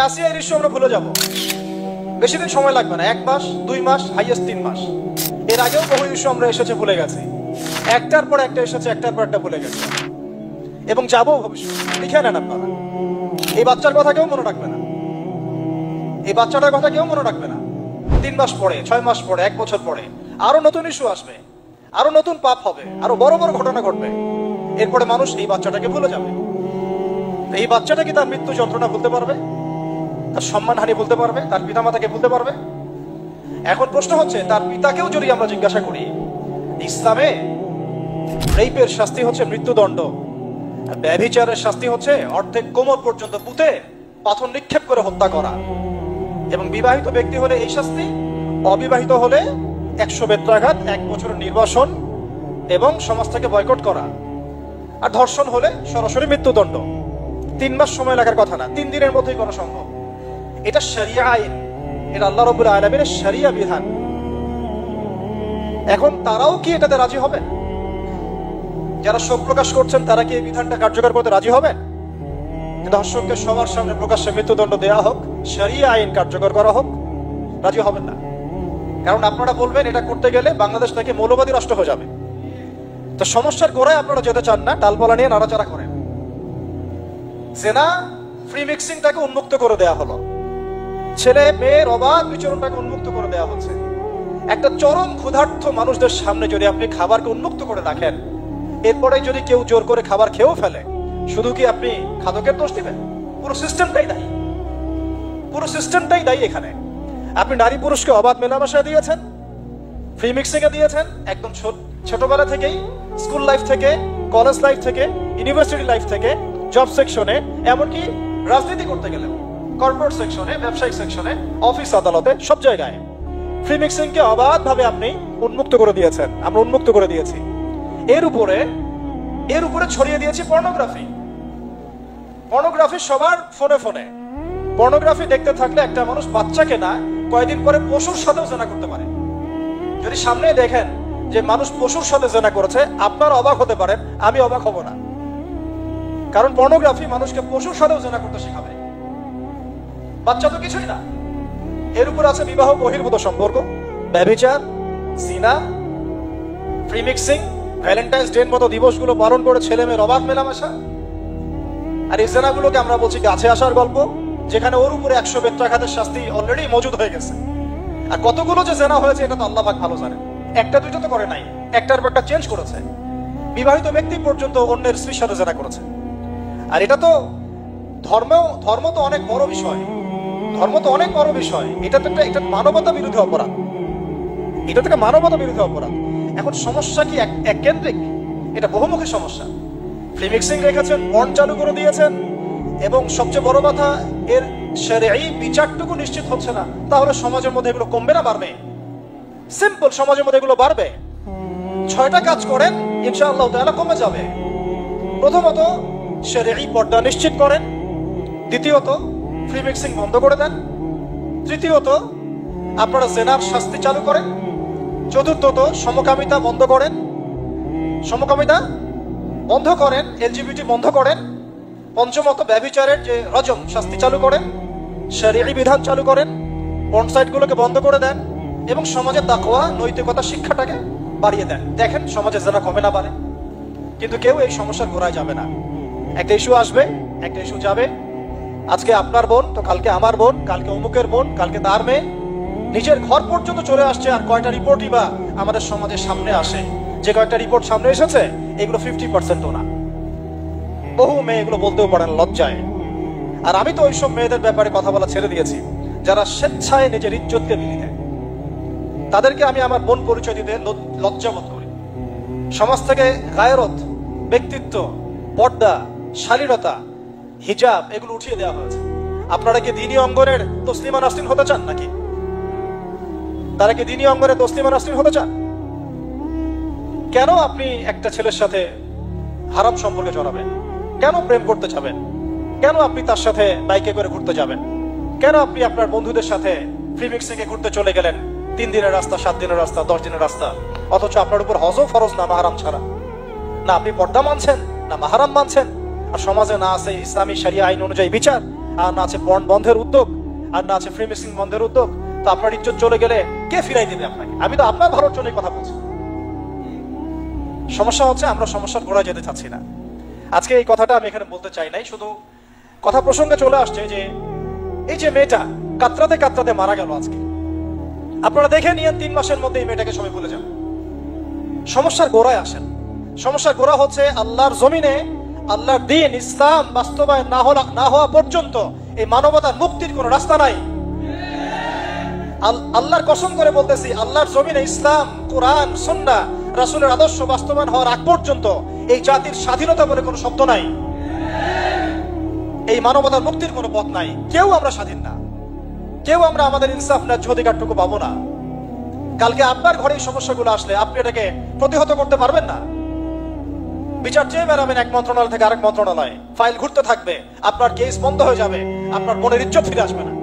আসিয়া issue আমরা ভুলে যাব, বেশি দিন সময় লাগবে না, 1 মাস 2 মাস হাইয়েস্ট 3 মাস। এর আগেও বহু ইস্যু আমরা এসেছে ভুলে গেছি, একটার পর একটা এসেছে, একটার পর একটা ভুলে গেছে এবং যাবো ভবিষ্যৎ। লিখে নেন আপনারা, এই বাচ্চার কথা কেউ মনে রাখবে না, এই বাচ্চাটার কথা কেউ মনে রাখবে না। 3 মাস পরে, 6 মাস পরে, 1 বছর পরে আরো নতুন ইস্যু আসবে, আরো নতুন পাপ হবে, আরো বড় বড় ঘটনা ঘটবে। এরপরে মানুষ এই বাচ্চাটাকে ভুলে যাবে। এই বাচ্চাটা কি তার মৃত্যু যন্ত্রণা ভুলতে পারবে? তার সম্মানহানি ভুলতে পারবে? তার পিতামাতাকে ভুলতে পারবে? এখন প্রশ্ন হচ্ছে, তার পিতাকেও যদি আমরা জিজ্ঞাসা করি, ইসলামে রেপের শাস্তি হচ্ছে মৃত্যুদণ্ড, ব্যভিচারের শাস্তি হচ্ছে অর্ধেক কোমর পর্যন্ত পুঁতে পাথর নিক্ষেপ করে হত্যা করা, এবং বিবাহিত ব্যক্তি হলে এই শাস্তি, অবিবাহিত হলে 100 বেত্রাঘাত, 1 বছরের নির্বাসন এবং সমাজ থেকে বয়কট করা, আর ধর্ষণ হলে সরাসরি মৃত্যুদণ্ড। 3 মাস সময় লাগার কথা না, 3 দিনের মধ্যেই করা সম্ভব। এটা শরিয়া আইন, এটা আল্লাহ রাব্বুল আলামিনের শরিয়া বিধান। এখন তারাও কি এটাতে রাজি হবে? যারা শোক প্রকাশ করছেন তারা কি এই বিধানটা কার্যকর করতে রাজি হবে? ধর্ষককে সবার সামনে প্রকাশ্যে মৃত্যুদণ্ড দেওয়া হোক, শরিয়া আইন কার্যকর করা হোক, রাজি হবেন না। কারণ আপনারা বলবেন এটা করতে গেলে বাংলাদেশ থেকে মৌলবাদী রাষ্ট্র হয়ে যাবে। তো সমস্যার গোড়ায় আপনারা যেতে চান না, ডালপালা নিয়ে নাড়াচাড়া করেন। জেনা ফ্রি মিক্সিংটাকে উন্মুক্ত করে দেওয়া হলো, ছেলে মেয়ের অবাধ বিচরণটাকে উন্মুক্ত করে দেওয়া হচ্ছে। একটা চরম ক্ষুধার্ত মানুষদের সামনে যদি আপনি খাবারকে উন্মুক্ত করে রাখেন, এরপরে যদি কেউ জোর করে খাবার খেয়েও ফেলে, শুধু কি আপনি খাদকের দোষ দিবেন? পুরো সিস্টেমটাই দায়ী, পুরো সিস্টেমটাই দায়ী। এখানে আপনি নারী পুরুষকে অবাধ মেলামেশা দিয়েছেন, ফ্রি মিক্সিং এ দিয়েছেন, একদম ছোটবেলা থেকেই, স্কুল লাইফ থেকে, কলেজ লাইফ থেকে, ইউনিভার্সিটি লাইফ থেকে, জব সেকশনে, এমনকি রাজনীতি করতে গেলেও, কর্পোরেট সেকশনে, ব্যবসায়িক সেকশনে, অফিস আদালতে, সব জায়গায় ফ্রি মিক্সিং কে অবাধ ভাবে আপনি উন্মুক্ত করে দিয়েছেন, আমরা উন্মুক্ত করে দিয়েছি। এর উপরে ছড়িয়ে দিয়েছি পর্নোগ্রাফি। পর্নোগ্রাফি সবার ফোনে ফোনে। পর্নোগ্রাফি দেখতে থাকলে একটা মানুষ বাচ্চাকে না, কয়েকদিন পরে পশুর সাথেও জেনা করতে পারে। যদি সামনে দেখেন যে মানুষ পশুর সাথে জেনা করেছে, আপনারা অবাক হতে পারেন, আমি অবাক হব না। কারণ পর্নোগ্রাফি মানুষকে পশুর সাথেও জেনা করতে শেখাবে। বাচ্চা তো কিছুই না। এর উপর আছে বিবাহ বহির্ভূত সম্পর্ক, ব্যভিচার, জিনা, ফ্রি মিক্সিং, ভ্যালেন্টাইন্স ডে মতো দিবসগুলো পালন করে ছেলে মেয়ের অবাধ মেলামেশা। আর এই জেনাগুলোকে আমরা বলছি গাছে আসার গল্প, যেখানে ওর উপরে 100 বেত্রাঘাতের শাস্তি অলরেডি মজুদ হয়ে গেছে। আর কতগুলো যে জেনা হয়েছে এটা তো আল্লাহ পাক ভালো জানেন। একটা দুইটা তো করে নাই, একটার পর একটা চেঞ্জ করেছে। বিবাহিত ব্যক্তি পর্যন্ত অন্যের স্ত্রীর সাথে জেনা করেছে। আর এটা তো ধর্ম তো অনেক বড় বিষয়, ধর্ম তো অনেক বড় বিষয়। এটা তো এটা মানবতা বিরোধী অপরাধ, এটা থেকে মানবতা বিরোধী অপরাধ। এখন সমস্যা কি এককেন্দ্রিক? এটা বহুমুখী সমস্যা। ফ্রি মিক্সিং রেখেছেন, পর্ন চালু করে দিয়েছেন, এবং সবচেয়ে বড় কথা, এর শরঈ বিচারটুকু নিশ্চিত হচ্ছে না। তাহলে সমাজের মধ্যে এগুলো কমবে না বাড়বে? সিম্পল, সমাজের মধ্যে এগুলো বাড়বে। 6টা কাজ করেন, ইনশাআল্লাহ তাআলা কমে যাবে। প্রথমত শরঈ পর্দা নিশ্চিত করেন, দ্বিতীয়ত ফ্রি মিক্সিং বন্ধ করে দেন, তৃতীয়ত আপনারা জেনার শাস্তি চালু করেন, চতুর্থত সমকামিতা বন্ধ করেন, এলজিবিটি বন্ধ করেন, পঞ্চমত ব্যভিচারের যে রজম শাস্তি চালু করেন, শরঈ বিধান চালু করেন, পর্ন সাইটগুলোকে বন্ধ করে দেন, এবং সমাজের তাকওয়া, নৈতিকতা শিক্ষাটাকে বাড়িয়ে দেন। দেখেন সমাজে জেনা কমে না বাড়ে। কিন্তু কেউ এই সমস্যার গোড়ায় যাবে না। একটা ইস্যু আসবে, একটা ইস্যু যাবে। আজকে আপনার বোন তো কালকে আমার বোন, কালকে অমুকের বোন, কালকে তার মেয়ে, নিজের ঘর পর্যন্ত চলে আসছে। আর কয়টা রিপোর্টই বা আমাদের সমাজের সামনে আসে? যে কয়টা রিপোর্ট সামনে এসেছে এগুলো 50%ও না। বহু মেয়ে এগুলো বলতেও পারেন লজ্জায়। আর আমি তো ওইসব মেয়েদের ব্যাপারে কথা বলা ছেড়ে দিয়েছি যারা স্বেচ্ছায় নিজের ইজ্জতকে বিলি দেয়। তাদেরকে আমি আমার বোন পরিচয় দিতে লজ্জাবোধ করি। সমাজ থেকে গায়রত, ব্যক্তিত্ব, পর্দা, শালীনতা, হিজাব এগুলো উঠিয়ে দেওয়া হয়েছে। আপনারা কি দ্বীনি অঙ্গনের তসলিমা নাসরিন হতে চান নাকি? তারা কি দ্বীনি অঙ্গনের তসলিমা নাসরিন হতে চান? কেন আপনি একটা ছেলের সাথে হারাম সম্পর্কে জড়াবেন? কেন প্রেম করতে যাবেন? কেন আপনি তার সাথে বাইকে করে ঘুরতে যাবেন? কেন আপনি আপনার বন্ধুদের সাথে ফ্রি মিক্সিং এ ঘুরতে চলে গেলেন? 3 দিনের রাস্তা, 7 দিনের রাস্তা, 10 দিনের রাস্তা, অথচ আপনার উপর হজও ফরজ না মাহারাম ছাড়া। না আপনি পর্দা মানছেন, না মাহারাম মানছেন। আর সমাজে না আছে ইসলামী শরিয়া আইন অনুযায়ী বিচার, আর না আছে পর্ন বন্ধের উদ্যোগ, আর না আছে ফ্রি মিক্সিং বন্ধের উদ্যোগ, তো আপনার ইজ্জত চলে গেলে কে ফিরাই দেবে আপনাকে? আমি তো আপনার ভালোর জন্যই কথা বলছি। সমস্যা হচ্ছে আমরা সমস্যার গোড়ায় যেতে চাচ্ছি না। আজকে এই কথাটা আমি এখানে বলতে চাই নাই, শুধু কথা প্রসঙ্গে চলে আসছে যে এই যে মেয়েটা কাতরাতে কাতরাতে মারা গেল আজকে, আপনারা দেখে নিয়েন 3 মাসের মধ্যে এই মেয়েটাকে সবাই ভুলে যান। সমস্যার গোড়ায় আসেন। সমস্যার গোড়া হচ্ছে আল্লাহর জমিনে আল্লাহর দ্বীন ইসলাম বাস্তবায়ন না হওয়া পর্যন্ত এই মানবতার মুক্তির কোনো রাস্তা নাই। আল্লাহর কসম করে বলতেছি, আল্লাহর জমিনে ইসলাম, কোরআন, সুন্নাহ, রাসূলের আদর্শ বাস্তবায়ন হওয়ার আগ পর্যন্ত এই জাতির স্বাধীনতা বলে কোনো শব্দ নাই, এই মানবতার মুক্তির কোনো পথ নাই। কেউ আমরা স্বাধীন না, কেউ আমরা আমাদের ইনসাফ ন্যায্য অধিকারটুকু পাবো না। কালকে আপনার ঘরে এই সমস্যাগুলো আসলে আপনি এটাকে প্রতিহত করতে পারবেন না। বিচার চেয়ে বেড়াবেন এক মন্ত্রণালয় থেকে আরেক মন্ত্রণালয়, ফাইল ঘুরতে থাকবে, আপনার কেস বন্ধ হয়ে যাবে, আপনার মনের ইজ্জত ফিরে আসবে না।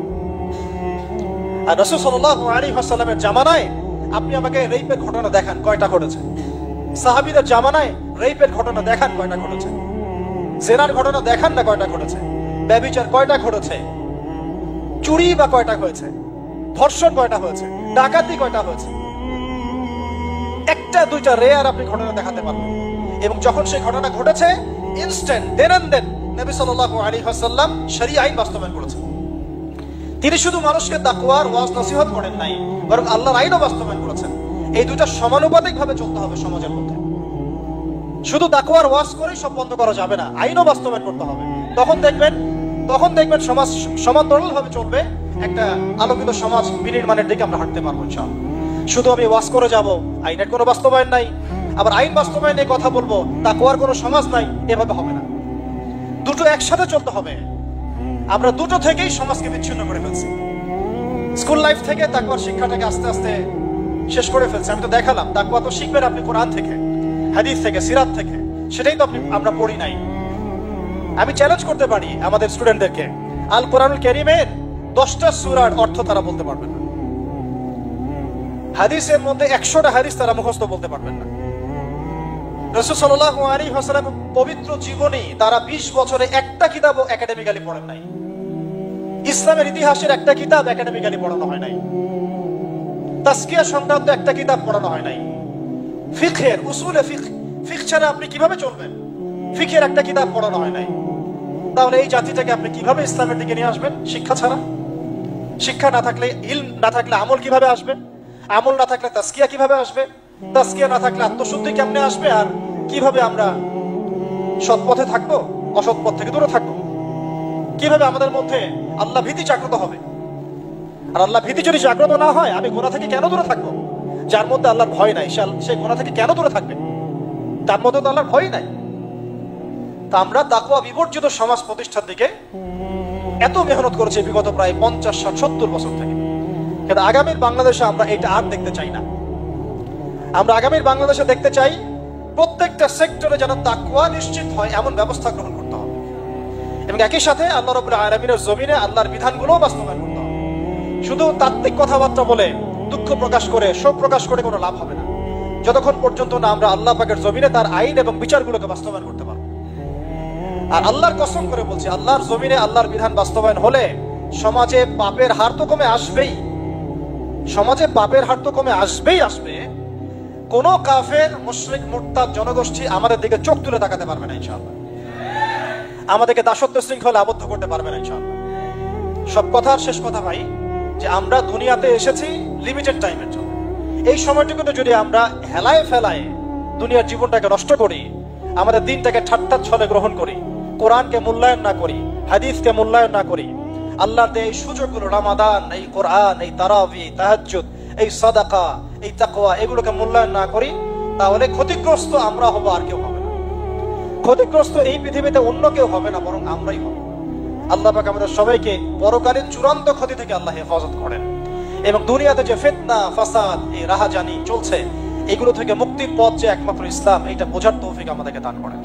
আর রাসূল সাল্লাল্লাহু আলাইহি ওয়াসাল্লামের জামানায় আপনি আমাকে রেপের ঘটনা দেখান কয়টা ঘটেছে? সাহাবীদের জামানায় রেপের ঘটনা দেখান কয়টা ঘটেছে? জেনার ঘটনা দেখান না কয়টা ঘটেছে? ব্যভিচার কয়টা ঘটেছে? চুরি বা কয়টা হয়েছে? ধর্ষণ কয়টা হয়েছে? ডাকাতি কয়টা হয়েছে? একটা দুইটা রেয়ার আপনি ঘটনা দেখাতে পারবেন। এবং যখন সেই ঘটনা ঘটেছে ইনস্ট্যান্ট দেন নবী সাল্লাল্লাহু আলাইহি ওয়াসাল্লাম শরীয়ত আইন বাস্তবায়ন করেছেন। তিনি শুধু মানুষকে তাকওয়ার ওয়াজ নসিহত করেন নাই, বরং আল্লাহর আইনও বাস্তবায়ন করেছেন। এই দুটো সমানুপাতিক ভাবে চলতে হবে সমাজের মধ্যে। শুধু তাকওয়ার ওয়াজ করেই সব বন্ধ করা যাবে না, আইনও বাস্তবায়ন করতে হবে। তখন দেখবেন সমাজ সমান্তরাল ভাবে চলবে, একটা আলোকিত সমাজ বিনির্মাণের দিকে আমরা হাঁটতে পারবো ইনশাআল্লাহ। শুধু আমি ওয়াজ করে যাব, আইনের কোনো বাস্তবায়ন নাই, আবার আইন বাস্তবায়নের কথা বলবো, তাকওয়ার কোনো সমাজ নাই, এভাবে হবে না। দুটো একসাথে চলতে হবে। আমরা দুটো থেকেই সমাজকে বিচ্ছিন্ন করে ফেলছি। স্কুল লাইফ থেকে তাকওয়ার শিক্ষাটাকে আস্তে আস্তে শেষ করে ফেলছি। আমি তো দেখালাম তাকওয়া তো শিখবেন আপনি কোরআন থেকে, হাদিস থেকে, সিরাত থেকে, সেটাই তো আমরা পড়ি নাই। আমি চ্যালেঞ্জ করতে পারি আমাদের স্টুডেন্টদেরকে, আল কোরআনুল কারীমের 10টা সূরার অর্থ তারা বলতে পারবেন না। হাদিসের মধ্যে 100টা হাদিস তারা মুখস্থ বলতে পারবেন না। রাসূল সাল্লাল্লাহু আলাইহি ওয়াসাল্লাম পবিত্র জীবনী তারা 20 বছরে একটা কিতাবও একাডেমিক্যালি পড়েন নাই। ইসলামের ইতিহাসের একটা কিতাব একাডেমিক্যালি পড়ানো হয় নাই। তাজকিয়া সংক্রান্ত একটা কিতাব পড়ানো হয় নাই। ফিকহের উসুলে ফিকহ ছাড়া আপনি কিভাবে চলবেন? ফিকহের একটা কিতাব পড়ানো হয় নাই। তাহলে এই জাতিটাকে আপনি কিভাবে ইসলামের দিকে নিয়ে আসবেন? শিক্ষা ছাড়া। শিক্ষা না থাকলে, ইলম না থাকলে আমল কিভাবে আসবে? আমল না থাকলে তাজকিয়া কিভাবে আসবে? তাজকিয়া না থাকলে আত্মশুদ্ধি কেমনে আসবে? আর কিভাবে আমরা সৎ পথে থাকবো, অসৎ পথ থেকে দূরে থাকবো? কিভাবে আমাদের মধ্যে আল্লাহ ভীতি জাগ্রত হবে? আর আল্লাহ ভীতি যদি জাগ্রত না হয়, আমি গুনাহ থেকে কেন দূরে থাকবো? যার মধ্যে আল্লাহর ভয় নাই সে গুনাহ থেকে কেন দূরে থাকবে? তার মধ্যে তো আল্লাহর ভয় নাই। তা আমরা তাকওয়া বিবর্জিত সমাজ প্রতিষ্ঠার দিকে এত মেহনত করেছি বিগত প্রায় 50, 60, 70 বছর থেকে। কিন্তু আগামীর বাংলাদেশে আমরা এটা আর দেখতে চাই না। আমরা আগামীর বাংলাদেশে দেখতে চাই প্রত্যেকটা সেক্টরে যেন তাকওয়া নিশ্চিত হয় এমন ব্যবস্থা গ্রহণ করতে হবে, এবং একই সাথে আল্লাহ রাব্বুল আলামিনের জমিনে আল্লাহর বিধানগুলোও বাস্তবায়ন করতে হবে। শুধু তাত্ত্বিক কথাবার্তা বলে, দুঃখ প্রকাশ করে, শোক প্রকাশ করে কোনো লাভ হবে না, যতক্ষণ পর্যন্ত না আমরা আল্লাহ পাকের জমিনে তার আইন এবং বিচারগুলোকে বাস্তবায়ন করতে পারবো। আর আল্লাহর কসম করে বলছি, আল্লাহর জমিনে আল্লাহর বিধান বাস্তবায়ন হলে সমাজে পাপের হার তো কমে আসবেই। সমাজে পাপের হার তো কমে আসবে। কোন কাফের, মুশরিক, মুরতাদ জনগোষ্ঠী আমাদের দিকে চোখ তুলে তাকাতে পারবে না ইনশাআল্লাহ। আমাদেরকে দাসত্ব শৃঙ্খলে আবদ্ধ করতে পারবে না ইনশাআল্লাহ। সব কথার শেষ কথা ভাই, যে আমরা দুনিয়াতে এসেছি লিমিটেড টাইমের জন্য। এই সময়টুকুতে যদি আমরা হেলায় ফেলায় দুনিয়ার জীবনটাকে নষ্ট করি, আমাদের দিনটাকে ঠাট্টা ছলে গ্রহণ করি, কোরআনকে মূল্যায়ন না করি, হাদিসকে মূল্যায়ন না করি, আল্লাহর দেয় এই সুযোগগুলো, রমাদান, এই কোরআন, এই তারাবি, তাহাজ্জুদ, এই সাদাকা, এই তাকওয়া, এগুলোকে মূল্যায়ন না করি, তাহলে ক্ষতিগ্রস্ত আমরা হব, আর কেউ হবে না। ক্ষতিগ্রস্ত এই পৃথিবীতে অন্য কেউ হবে না, বরং আমরাই হব। আল্লাহ পাক আমাদের সবাইকে পরকালীন চূড়ান্ত ক্ষতি থেকে আল্লাহ হেফাজত করেন, এবং দুনিয়াতে যে ফিতনা, ফাসাদ, এই রাহাজানি চলছে, এগুলো থেকে মুক্তির পথ যে একমাত্র ইসলাম, এটা বোঝার তৌফিক আমাদেরকে দান করেন।